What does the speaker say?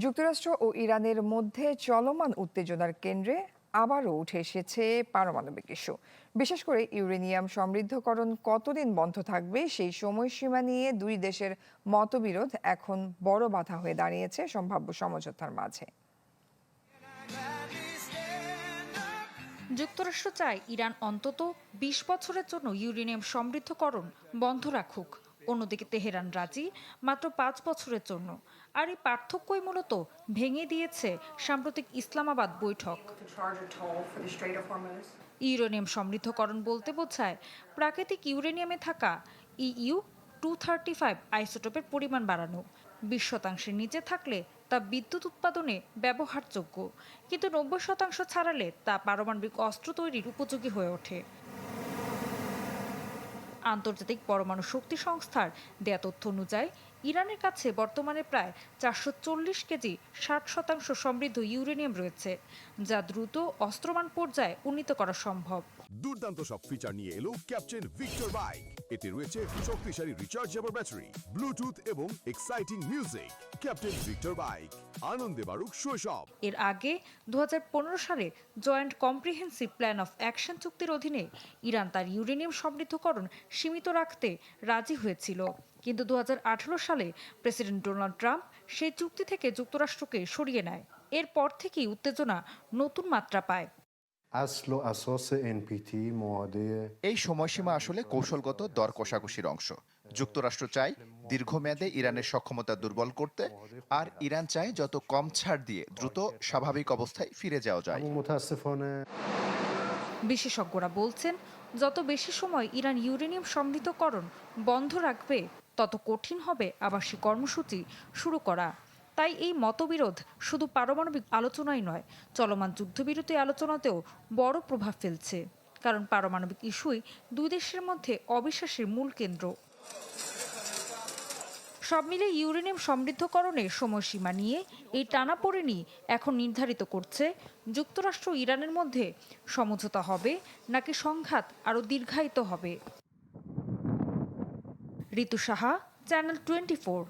যুক্তরাষ্ট্র ও ইরানের মধ্যে চলমান উত্তেজনার কেন্দ্রে আবারও উঠে এসেছে পারমাণবিক ইস্যু। বিশেষ করে ইউরেনিয়াম সমৃদ্ধকরণ কতদিন বন্ধ থাকবে সেই সময়সীমা নিয়ে দুই দেশের মতবিরোধ এখন বড় বাধা হয়ে দাঁড়িয়েছে সম্ভাব্য সমঝোতার মাঝে। যুক্তরাষ্ট্র চায় ইরান অন্তত ২০ বছরের জন্য ইউরেনিয়াম সমৃদ্ধকরণ বন্ধ রাখুক। অন্যদিকে তেহরান রাজি মাত্র ৫ বছরের জন্য। আর এই পার্থক্যই মূলত ভেঙে দিয়েছে সাম্প্রতিক ইসলামাবাদ বৈঠক। ইউরেনিয়াম সমৃদ্ধকরণ বলতে বোঝায় প্রাকৃতিক ইউরেনিয়ামে থাকা EU-235 আইসোটোপের পরিমাণ বাড়ানো। ২০% নিচে থাকলে তা বিদ্যুৎ উৎপাদনে ব্যবহারযোগ্য, কিন্তু ৯০% ছাড়ালে তা পারমাণবিক অস্ত্র তৈরির উপযোগী হয়ে ওঠে। আন্তর্জাতিক পরমাণু শক্তি সংস্থার দেয়া তথ্য অনুযায়ী ইরানের কাছে বর্তমানে প্রায় ৪৪০ কেজি ৬০% সমৃদ্ধ ইউরেনিয়াম রয়েছে, যা দ্রুত অস্ত্রমান পর্যায়ে উন্নীত করা সম্ভব। দুর্দান্ত সব ফিচার নিয়ে এলো ক্যাপ্টেন ভিক্টর বাইক। এতে রয়েছে শক্তিশালী রিচার্জেবল ব্যাটারি, ব্লুটুথ এবং exciting music. Captain Victor bike, আনন্দে বাড়ুক শৈশব। এর আগে ২০১৫ সালে joint comprehensive plan of action চুক্তির অধীনে ইরান তার ইউরেনিয়াম সমৃদ্ধকরণ সীমিত রাখতে রাজি হয়েছিল, কিন্তু ২০১৮ সালে প্রেসিডেন্ট ডোনাল্ড ট্রাম্প সেই চুক্তি থেকে যুক্তরাষ্ট্রকে সরিয়ে নেয়। এরপর থেকেই উত্তেজনা নতুন মাত্রা পায়। এই সময়সীমা আসলে কৌশলগত দর কষাকষির অংশ। যুক্তরাষ্ট্র চায় দীর্ঘমেয়াদে ইরানের সক্ষমতা দুর্বল করতে, আর ইরান চায় যত কম ছাড় দিয়ে দ্রুত স্বাভাবিক অবস্থায় ফিরে যাওয়া যায়। বিশেষজ্ঞরা বলছেন, যত বেশি সময় ইরান ইউরেনিয়াম সমৃদ্ধকরণ বন্ধ রাখবে, তত কঠিন হবে আবাসিক কর্মসূচি শুরু করা। তাই এই মতবিরোধ শুধু পারমাণবিক আলোচনাই নয়, চলমান যুদ্ধবিরতি আলোচনাতেও বড় প্রভাব ফেলছে। কারণ পারমাণবিক ইস্যুই দুই দেশের মধ্যে অবিশ্বাসের মূল কেন্দ্র। সব মিলে ইউরেনিয়াম সমৃদ্ধকরণে সময়সীমা নিয়ে এই টানাপোড়েনই এখন নির্ধারিত করছে যুক্তরাষ্ট্র ও ইরানের মধ্যে সমঝোতা হবে নাকি সংঘাত আরও দীর্ঘায়িত হবে। ঋতু সাহা, চ্যানেল 24।